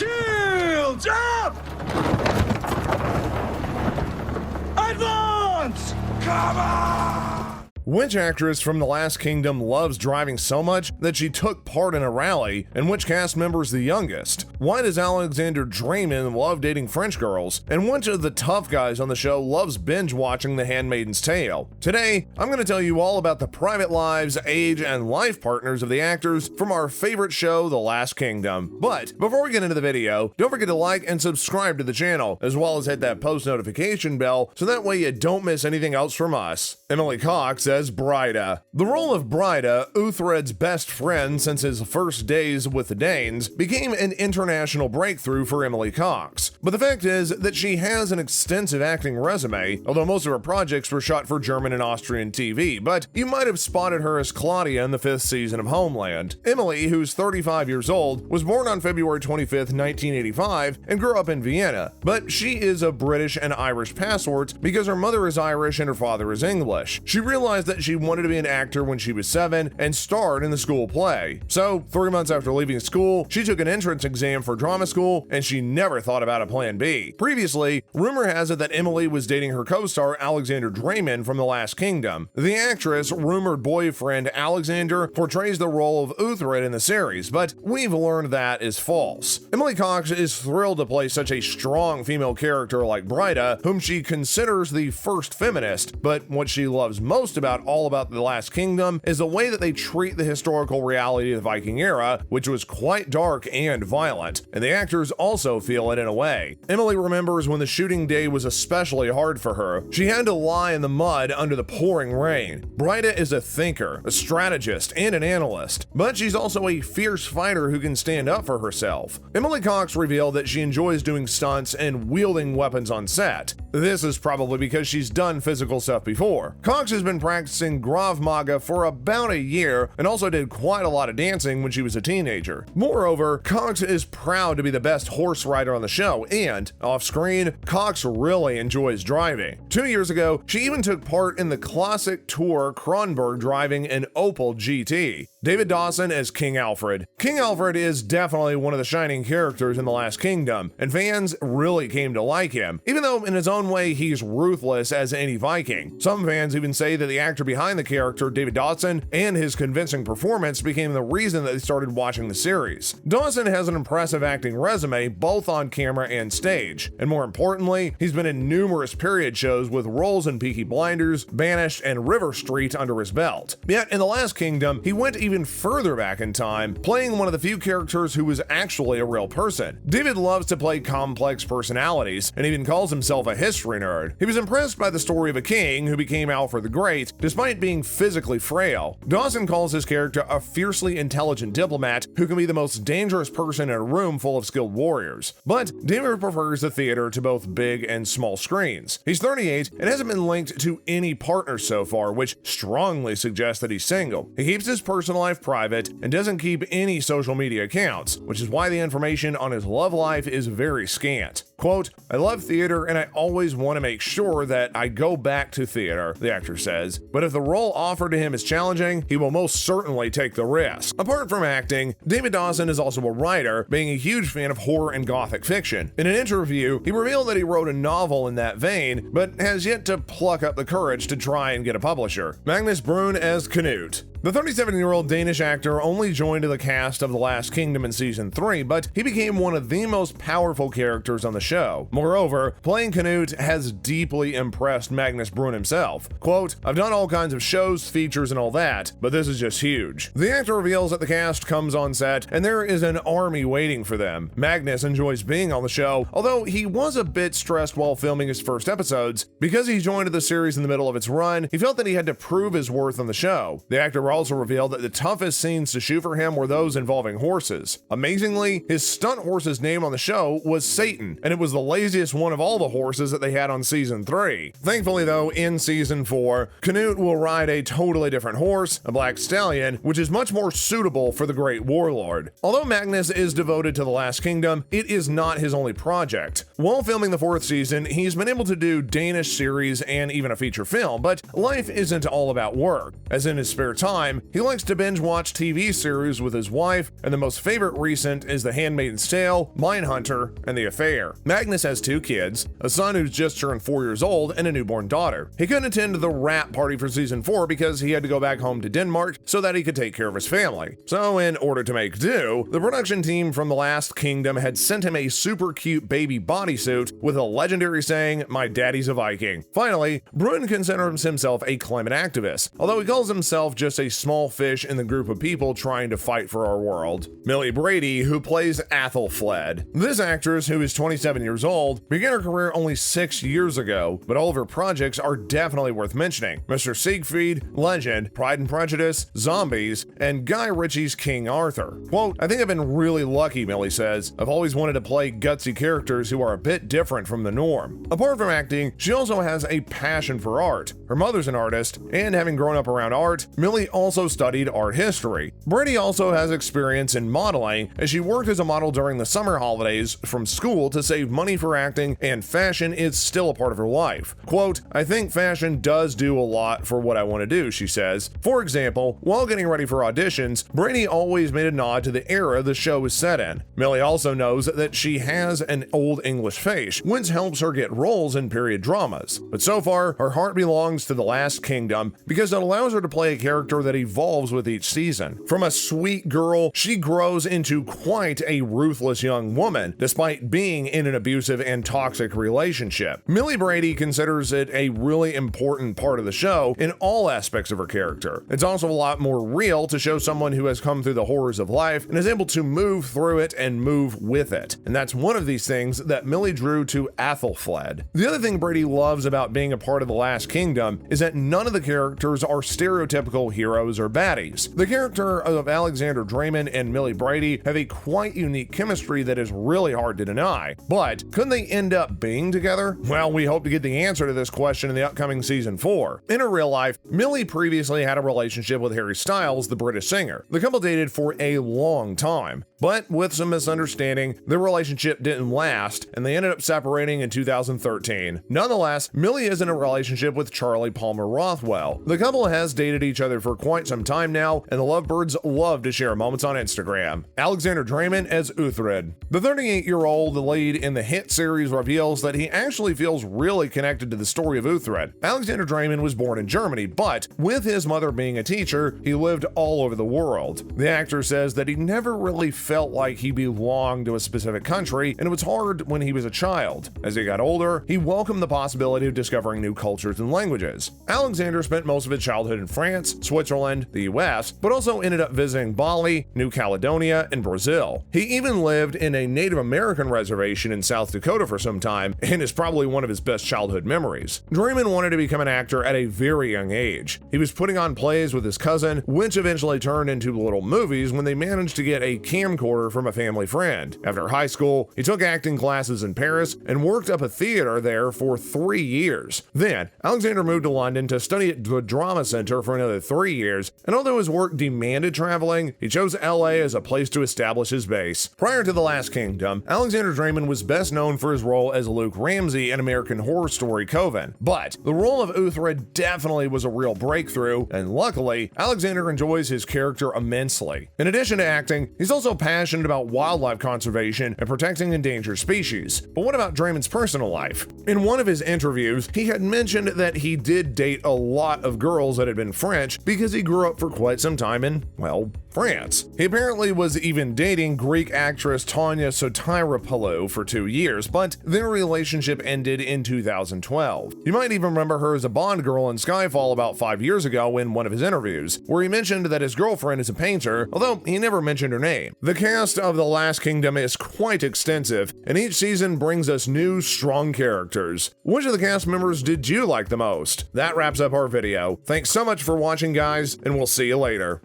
Shields up! Advance! Come on! Which actress from The Last Kingdom loves driving so much that she took part in a rally, and which cast member is the youngest? Why does Alexandre Dreymon love dating French girls? And which of the tough guys on the show loves binge watching The Handmaid's Tale? Today, I'm going to tell you all about the private lives, age, and life partners of the actors from our favorite show, The Last Kingdom. But before we get into the video, don't forget to like and subscribe to the channel, as well as hit that post notification bell so that way you don't miss anything else from us. Emily Cox as Bryda. The role of Bryda, Uhtred's best friend since his first days with the Danes, became an international breakthrough for Emily Cox. But the fact is that she has an extensive acting resume, although most of her projects were shot for German and Austrian TV, but you might have spotted her as Claudia in the 5th season of Homeland. Emily, who's 35 years old, was born on February 25th, 1985, and grew up in Vienna, but she is of British and Irish passports because her mother is Irish and her father is English. She realized that she wanted to be an actor when she was 7 and starred in the school play. So, 3 months after leaving school, she took an entrance exam for drama school, and she never thought about a plan B. Previously, rumor has it that Emily was dating her co-star Alexandre Dreymon from The Last Kingdom. The actress' rumored boyfriend Alexander portrays the role of Uhtred in the series, but we've learned that is false. Emily Cox is thrilled to play such a strong female character like Bryda, whom she considers the first feminist, but what she loves most about The Last Kingdom is the way that they treat the historical reality of the Viking era, which was quite dark and violent, and the actors also feel it in a way. Emily remembers when the shooting day was especially hard for her. She had to lie in the mud under the pouring rain. Bryda is a thinker, a strategist, and an analyst, but she's also a fierce fighter who can stand up for herself. Emily Cox revealed that she enjoys doing stunts and wielding weapons on set. This is probably because she's done physical stuff before. Cox has been practicing Krav Maga for about a year and also did quite a lot of dancing when she was a teenager. Moreover, Cox is proud to be the best horse rider on the show, and off-screen, Cox really enjoys driving. 2 years ago, she even took part in the classic tour Kronberg driving an Opel GT. David Dawson as King Alfred. King Alfred is definitely one of the shining characters in The Last Kingdom, and fans really came to like him, even though in his own way he's ruthless as any Viking. Some fans even say that the actor behind the character, David Dawson, and his convincing performance became the reason that they started watching the series. Dawson has an impressive acting resume both on camera and stage, and more importantly, he's been in numerous period shows with roles in Peaky Blinders, Banished, and River Street under his belt. Yet in The Last Kingdom, he went even further back in time, playing one of the few characters who was actually a real person. David loves to play complex personalities, and even calls himself a history nerd. He was impressed by the story of a king who became Alfred the Great, despite being physically frail. Dawson calls his character a fiercely intelligent diplomat who can be the most dangerous person in a room full of skilled warriors. But David prefers the theater to both big and small screens. He's 38 and hasn't been linked to any partner so far, which strongly suggests that he's single. He keeps his personal life private and doesn't keep any social media accounts, which is why the information on his love life is very scant. Quote, "I love theater and I always want to make sure that I go back to theater," the actor says. But if the role offered to him is challenging, he will most certainly take the risk. Apart from acting, David Dawson is also a writer, being a huge fan of horror and gothic fiction. In an interview, he revealed that he wrote a novel in that vein, but has yet to pluck up the courage to try and get a publisher. Magnus Brunn as Canute. The 37-year-old Danish actor only joined the cast of The Last Kingdom in season 3, but he became one of the most powerful characters on the show. Moreover, playing Canute has deeply impressed Magnus Brunn himself. Quote, "I've done all kinds of shows, features, and all that, but this is just huge." The actor reveals that the cast comes on set, and there is an army waiting for them. Magnus enjoys being on the show, although he was a bit stressed while filming his first episodes. Because he joined the series in the middle of its run, he felt that he had to prove his worth on the show. The actor also revealed that the toughest scenes to shoot for him were those involving horses. Amazingly, his stunt horse's name on the show was Satan, and it was the laziest one of all the horses that they had on season 3. Thankfully though, in season 4, Canute will ride a totally different horse, a black stallion, which is much more suitable for the great warlord. Although Magnus is devoted to the Last Kingdom, it is not his only project. While filming the 4th season, he's been able to do Danish series and even a feature film, but life isn't all about work. As in his spare time, he likes to binge watch TV series with his wife, and the most favorite recent is The Handmaid's Tale, Mindhunter, and The Affair. Magnus has 2 kids, a son who's just turned 4 years old and a newborn daughter. He couldn't attend the wrap party for season 4 because he had to go back home to Denmark so that he could take care of his family. So in order to make do, the production team from The Last Kingdom had sent him a super cute baby bodysuit with a legendary saying, "My daddy's a Viking." Finally, Brunn considers himself a climate activist, although he calls himself just a small fish in the group of people trying to fight for our world. Millie Brady, who plays Fled. This actress, who is 27 years old, began her career only 6 years ago, but all of her projects are definitely worth mentioning. Mr. Siegfried, Legend, Pride and Prejudice, Zombies, and Guy Ritchie's King Arthur. Quote, "I think I've been really lucky," Millie says. "I've always wanted to play gutsy characters who are a bit different from the norm." Apart from acting, she also has a passion for art. Her mother's an artist, and having grown up around art, Millie also studied art history. Brady also has experience in modeling, as she worked as a model during the summer holidays from school to save money for acting, and fashion is still a part of her life. Quote, "I think fashion does do a lot for what I want to do," she says. For example, while getting ready for auditions, Brady always made a nod to the era the show is set in. Millie also knows that she has an Old English face, which helps her get roles in period dramas. But so far, her heart belongs to The Last Kingdom because it allows her to play a character that evolves with each season. From a sweet girl, she grows into quite a ruthless young woman, despite being in an abusive and toxic relationship. Millie Brady considers it a really important part of the show in all aspects of her character. It's also a lot more real to show someone who has come through the horrors of life and is able to move through it and move with it. And that's one of these things that Millie drew to Fled. The other thing Brady loves about being a part of The Last Kingdom is that none of the characters are stereotypical heroes or baddies. The character of Alexandre Dreymon and Millie Brady have a quite unique chemistry that is really hard to deny. But could they end up being together? Well, we hope to get the answer to this question in the upcoming season 4. In her real life, Millie previously had a relationship with Harry Styles, the British singer. The couple dated for a long time, but with some misunderstanding, their relationship didn't last, and they ended up separating in 2013. Nonetheless, Millie is in a relationship with Charlie Palmer Rothwell. The couple has dated each other for quite some time now, and the lovebirds love to share moments on Instagram. Alexandre Dreymon as Uhtred. The 38-year-old lead in the hit series reveals that he actually feels really connected to the story of Uhtred. Alexandre Dreymon was born in Germany, but with his mother being a teacher, he lived all over the world. The actor says that he never really felt like he belonged to a specific country, and it was hard when he was a child. As he got older, he welcomed the possibility of discovering new cultures and languages. Alexander spent most of his childhood in France, Switzerland, the US, but also ended up visiting Bali, New Caledonia, and Brazil. He even lived in a Native American reservation in South Dakota for some time, and is probably one of his best childhood memories. Dreymon wanted to become an actor at a very young age. He was putting on plays with his cousin, which eventually turned into little movies when they managed to get a camcorder from a family friend. After high school, he took acting classes in Paris and worked up a theater there for 3 years. Then, Alexander moved to London to study at the Drama Center for another 3 years, and although his work demanded traveling, he chose LA as a place to establish his base. Prior to The Last Kingdom, Alexandre Dreymon was best known for his role as Luke Ramsey in American Horror Story Coven, but the role of Uhtred definitely was a real breakthrough, and luckily, Alexander enjoys his character immensely. In addition to acting, he's also passionate about wildlife conservation and protecting endangered species. But what about Dreymon's personal life? In one of his interviews, he had mentioned that he did date a lot of girls that had been French because he grew up for quite some time in, well, France. He apparently was even dating Greek actress Tanya Sotiropoulou for 2 years, but their relationship ended in 2012. You might even remember her as a Bond girl in Skyfall about 5 years ago in one of his interviews, where he mentioned that his girlfriend is a painter, although he never mentioned her name. The cast of The Last Kingdom is quite extensive, and each season brings us new, strong characters. Which of the cast members did you like the most? That wraps up our video. Thanks so much for watching, guys, and we'll see you later.